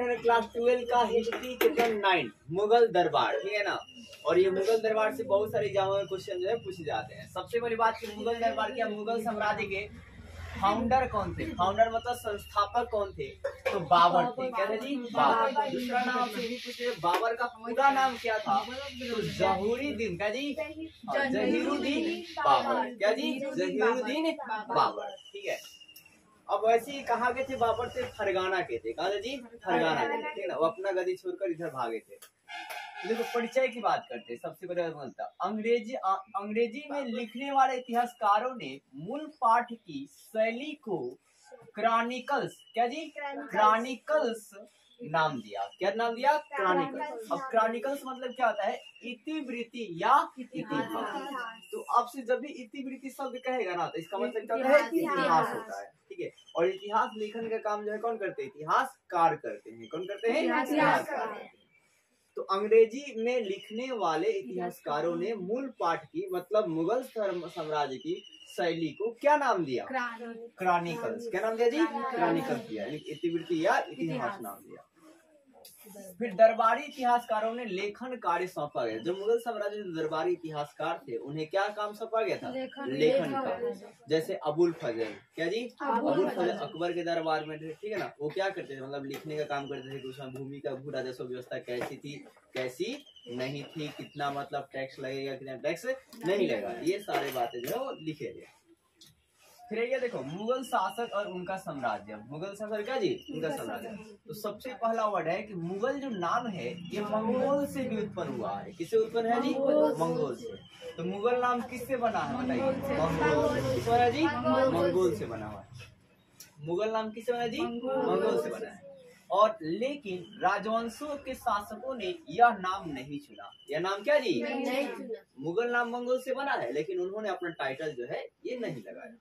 अपने क्लास 12 का history chapter 9 Mughal दरबार, ठीक है ना। और ये मुगल दरबार से बहुत सारे एग्जामों में क्वेश्चन जो है पूछे जाते हैं। सबसे बड़ी बात कि मुगल दरबार क्या, मुगल साम्राज्य के फाउंडर कौन थे? फाउंडर मतलब संस्थापक कौन थे? तो बाबर थे। क्या थे जी? बाबर। दूसरा नाम आपसे भी पूछे, बाबर का पूरा नाम क्या था? तो जहूरुद्दीन। क्या जी? जहीरुद्दीन बाबर। क्या जी? जहीरुद्दीन बाबर, ठीक है। अब वैसे ही कहाँ गए थे बाबर? से फरगाना के थे। कहा जी? फरगाना के थे, ठीक है ना। वो अपना गद्दी छोड़कर इधर भागे थे। देखो परिचय की बात करते हैं। सबसे पहले बनता अंग्रेजी में लिखने वाले इतिहासकारों ने मूल पाठ की शैली को क्रॉनिकल्स, क्या जी? क्रॉनिकल्स नाम दिया। क्या नाम दिया? क्रॉनिकल्स। अब क्रॉनिकल्स मतलब क्या होता है? इतिवृत्ति या इतिहास। तो आपसे जब भी इतिवृत्ति शब्द कहेगा ना, तो इसका मतलब क्या होता है? इतिहास होता है, ठीक है। और इतिहास लेखन का काम जो है कौन करते हैं? इतिहासकार करते हैं। कौन करते हैं? इतिहासकार। तो अंग्रेजी में लिखने वाले इतिहासकारों ने मूल पाठ की मतलब मुगल साम्राज्य की शैली को क्या नाम दिया? क्रॉनिकल्स। क्या नाम दिया जी? क्रॉनिकल्स दिया, इतिवृत्ति या इतिहास नाम दिया। फिर दरबारी इतिहासकारों ने लेखन कार्य सौंपा गया। जो मुगल साम्राज्य के दरबारी इतिहासकार थे उन्हें क्या काम सौंपा गया था? लेखन कार्य। जैसे अबुल फजल। क्या जी? अबुल फजल अकबर के दरबार में थे, ठीक है ना। वो क्या करते थे? मतलब लिखने का काम करते थे कि उसमें भूमि का भू राजस्व व्यवस्था कैसी थी, कैसी नहीं थी, कितना मतलब टैक्स लगेगा, कितना टैक्स नहीं लगेगा, ये सारे बातें जो है वो लिखे गए। फिर ये देखो मुगल शासक और उनका साम्राज्य। मुगल शासक क्या जी? उनका साम्राज्य। तो सबसे पहला वर्ड है कि मुगल जो नाम है ये मंगोल से भी उत्पन्न हुआ है। किससे उत्पन्न है जी? मंगोल से। तो मुगल नाम किससे बना है बताइए? मंगोल से। किससे बना जी? मंगोल से बना हुआ है। मुगल नाम किससे बना जी? मंगोल से बना है। और लेकिन राजवंशों के शासकों ने यह नाम नहीं चुना। यह नाम क्या जी? नहीं चुना। मुगल नाम मंगोल से बना है लेकिन उन्होंने अपना टाइटल जो है ये नहीं लगाया,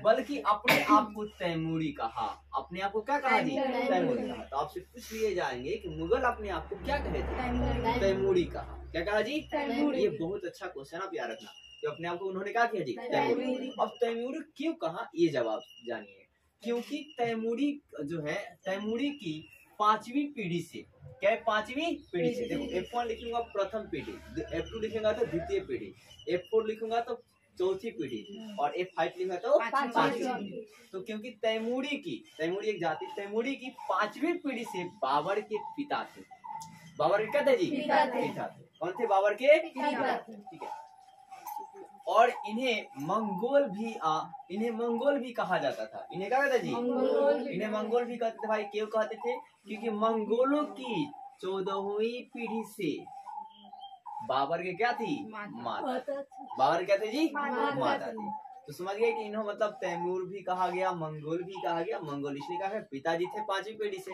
बल्कि अपने आप को तैमूरी कहा। अपने आप को क्या कहा जी? तैमूरी कहा। तो आपसे पूछ लिए जाएंगे कि मुगल अपने आप को क्या कहे थे? तैमूरी कहा। क्या कहा जी? तैमूरी। ये बहुत अच्छा क्वेश्चन आप याद रखना। तो अपने आप को उन्होंने क्या किया जी? तैमूरी। अब तैमूरी क्यों कहा ये जवाब जानिए। क्योंकि तैमूरी जो है, तैमूरी की 5वीं पीढ़ी से, क्या है? 5वीं पीढ़ी से। देखो F1 लिखूंगा प्रथम पीढ़ी, F2 लिखूंगा तो द्वितीय पीढ़ी, F4 लिखूंगा तो चौथी पीढ़ी और F5 लिखा तो पांचवी पीढ़ी। तो क्योंकि तैमूरी एक जाति, तैमूरी की 5वीं पीढ़ी से बाबर के पिता थे। बाबर के क्या थे जी? पिता थे। कौन थे? बाबर के पिता थे, ठीक है। और इन्हें मंगोल भी कहा जाता था। इन्हें क्या कहता जी? इन्हें मंगोल भी कहते थे भाई। क्यों कहते थे? क्योंकि मंगोलों की 14वीं पीढ़ी से बाबर के क्या थी? माता। बाबर क्या थे जी? माता थी। तो समझ गए कि इन्हों मतलब तैमूर भी कहा गया, मंगोल भी कहा गया। मंगोल इसलिए कहा गया पिताजी थे 5वीं पीढ़ी से,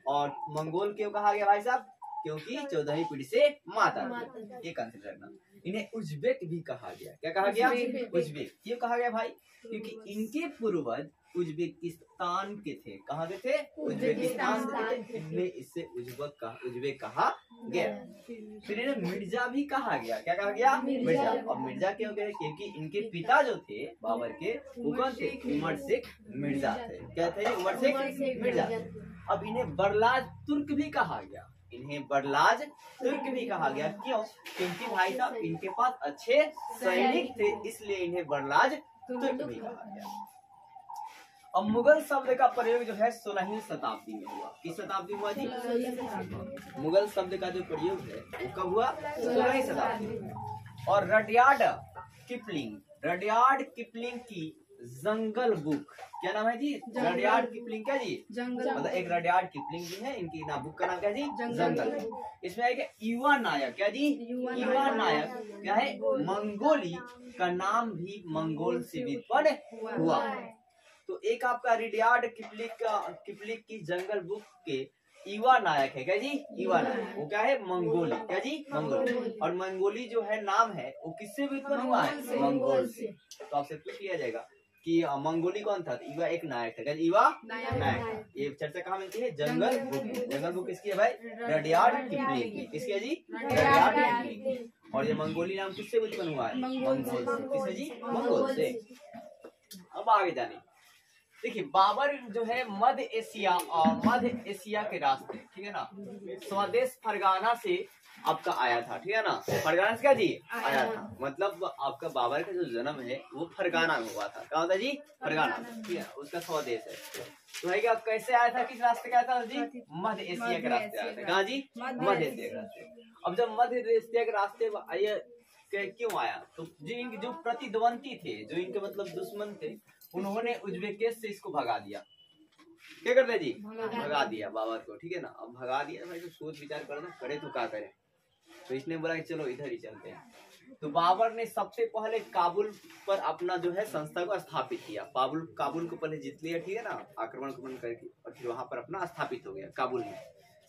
और मंगोल क्यों कहा गया भाई साहब? क्योंकि 14वीं पीढ़ी से माता थी। ये कंसिडर करना। इन्हें उज्बेक भी कहा गया। क्या कहा गया? उज्बेक। क्यों कहा गया भाई? क्योंकि इनके पूर्वज उज्बेकिस्तान के थे। कहाँ के थे? उज्बेकिस्तान के थे। इसलिए इससे उज्बेक कहा गया। फिर इन्हें मिर्जा भी कहा गया। क्या कहा गया? मिर्जा। और मिर्जा क्यों गए? क्योंकि इनके पिता जो थे बाबर के, वो कौन थे? उमर शेख मिर्जा थे। क्या थे? उमर शेख मिर्जा। अब इन्हें बरलाज तुर्क भी कहा गया। इन्हें बरलाज तुर्क भी कहा गया। क्यों? क्योंकि भाई साहब इनके पास अच्छे सैनिक थे, इसलिए इन्हें बरलाज तुर्क भी कहा गया। अब मुगल शब्द का प्रयोग जो है 16वीं शताब्दी में हुआ। किस शताब्दी हुआ जी? मुगल शब्द का जो प्रयोग है वो कब हुआ? 16वीं शताब्दी में। और रडयार्ड किपलिंग की जंगल बुक, क्या नाम है जी? रडयार्ड किपलिंग। क्या जी? मतलब एक रडयार्ड किपलिंग जी है, इनकी ना बुक का नाम क्या जी? जंगल। इसमें आएगा युवा नायक। क्या जी? युवा नायक क्या है? मंगोली का नाम भी मंगोल से व्युत्पन्न हुआ। तो एक आपका रडयार्ड किपलिंग की जंगल बुक के युवा नायक है। क्या जी? युवा नायक। वो क्या है? मंगोली। क्या जी? मंगोली। और मंगोली जो है नाम है वो किससे व्युत्पन्न हुआ है? मंगोल से। तो आपसे पूछ लिया जाएगा कि मंगोली कौन था? युवा एक नायक था। युवा नायक। ये चर्चा कहाँ मिलती है? जंगल बुक। जंगल बुक किसकी है भाई? रडयार्ड किपलिंग की। किसकी है जी? रडयार्ड किपलिंग। और ये मंगोली नाम किससे व्युत्पन्न हुआ है? मंगोल से। किससे जी? मंगोल से। अब आगे जाने देखिए बाबर जो है मध्य एशिया के रास्ते, ठीक है ना, स्वदेश फरगाना से आपका आया था, ठीक है ना। फरगाना से क्या जी आया था, मतलब आपका बाबर का जो जन्म है वो फरगाना में हुआ था। कहा होता जी फरगाना, ठीक है, उसका स्वदेश है। तो है क्या कैसे आया था, किस रास्ते का आया था जी, मध्य एशिया के रास्ते आया था। कहा जी मध्य एशिया के रास्ते। अब जब मध्य एशिया के रास्ते आया क्यों आया, तो जो प्रतिद्वंदी थे, जो इनके मतलब दुश्मन थे, उन्होंने उज्बेकिस्तान से इसको भगा दिया। क्या करते जी भगा दिया बाबर को, ठीक है ना। अब भगा दिया भाई तो सोच विचार करना करे तो क्या करे, तो इसने बोला कि चलो इधर ही चलते हैं। तो बाबर ने सबसे पहले काबुल पर अपना जो है संस्था को स्थापित किया। काबुल को पहले जीत लिया, ठीक है ना, आक्रमण करके, और फिर वहां पर अपना स्थापित हो गया, काबुल में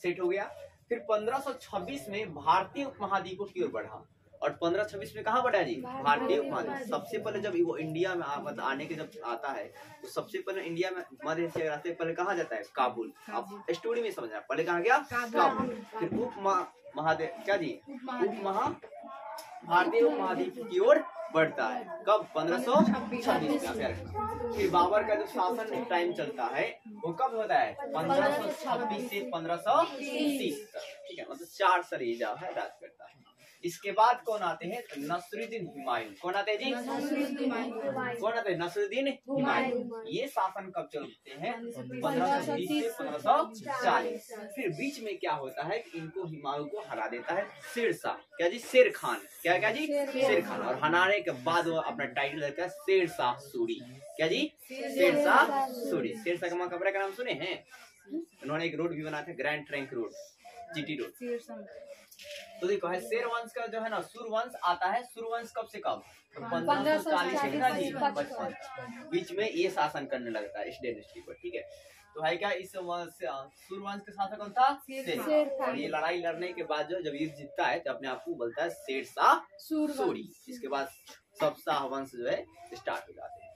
सेट हो गया। फिर 1526 में भारतीय उपमहाद्वीप की ओर बढ़ा, और 1526 में कहाँ बढ़ा जी भारतीय उपमहाद्वीप। सबसे पहले जब वो इंडिया में आने के जब आता है तो सबसे पहले इंडिया में मध्य एशिया के रास्ते पहले कहाँ जाता है काबुल। आप स्टोरी में समझना, पहले कहाँ गया काबुल, फिर महादेव क्या जी भारतीय उपमहाद्वीप की ओर बढ़ता है। कब 1526 में। फिर बाबर का जो शासन टाइम चलता है वो कब होता है 1526 से 1530 तक, ठीक है, मतलब 4 साल ये जो है राज करता है। इसके बाद कौन आते हैं, नसरुद्दीन हुमायूं। कौन आते हैं जी कौन आते हैं नसरुद्दीन हुमायूं। ये शासन कब चलते हैं 1520 से 1540। फिर बीच में क्या होता है कि इनको हुमायूं को हरा देता है शेरशाह, क्या जी शेर खान, क्या जी शेर खान। और हराने के बाद वो अपना टाइटल लेता है शेरशाह सूरी, क्या जी शेरशाह सूरी। शेरशाह का मकबरा का नाम सुने हैं, उन्होंने एक रोड भी बनाया था, grand trunk road, GT road. तो देखो है शेर वंश का जो है ना सूर्यवंश आता है। सूर्यवंश कब से कब 1540 से 55 बीच में ये शासन करने लगता है इस डायनेस्टी पर, ठीक है। तो है क्या इस सूर्यवंश के शासक कौन था शेर। और ये लड़ाई लड़ने के बाद जो जब युद्ध जीतता है तो अपने आप को बोलता है शेरशाह सूरी। इसके बाद सब शाह वंश जो है स्टार्ट हो जाते हैं।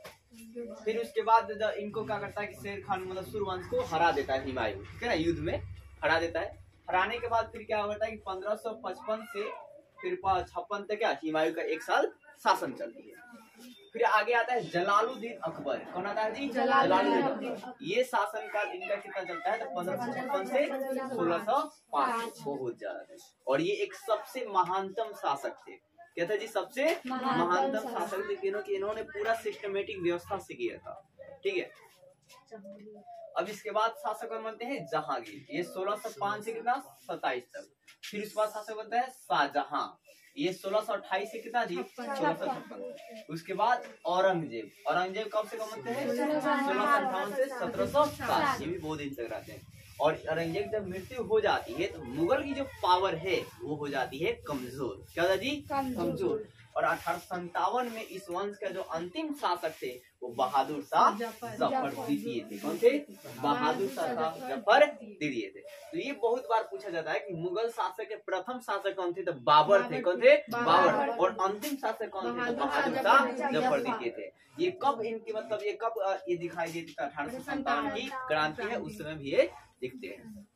फिर उसके बाद इनको क्या करता है कि शेर खान मतलब सूर्यवंश को हरा देता है हुमायूं, ठीक है ना, युद्ध में हरा देता है। हराने के बाद फिर क्या होता है कि 1555 से फिर 56 तक क्या हुमायूं का 1 साल शासन चलती है। फिर आगे आता है जलालुद्दीन अकबर। कौन आता है जी जलालुद्दीन अकबर। ये शासन काल इनका कितना चलता है तो 1556 से 1605, बहुत ज्यादा। और ये एक सबसे महानतम शासक थे, क्या था जी सबसे महानतम शासक थे, क्योंकि इन्होंने पूरा सिस्टमेटिक व्यवस्था से किया था, ठीक है। अब इसके बाद शासक बनते हैं जहांगीर, ये 1605 से कितना 27 तक। फिर उसके बाद शासक बनता है शाहजहां, ये 1628 से कितना जी 1656। उसके बाद औरंगजेब कब से कब बनते हैं 1658 से 1707, ये भी बहुत दिन तक रहते हैं। और औरंगजेब जब मृत्यु हो जाती है तो मुगल की जो पावर है वो हो जाती है कमजोर, क्या होता जी कमजोर। और 1857 में इस वंश का जो अंतिम शासक थे वो बहादुर शाह जफर द्वितीय थे। कौन थे बहादुर शाह जफर द्वितीय थे। तो ये बहुत बार पूछा जाता है कि मुगल शासक के प्रथम शासक कौन थे, तो बाबर थे। कौन थे बाबर। और अंतिम शासक कौन थे, तो बहादुर शाह जफर द्वितीय थे। ये कब इनकी मतलब ये कब ये दिखाई देती है 1857 की क्रांति है, उस समय भी ये दिखते हैं।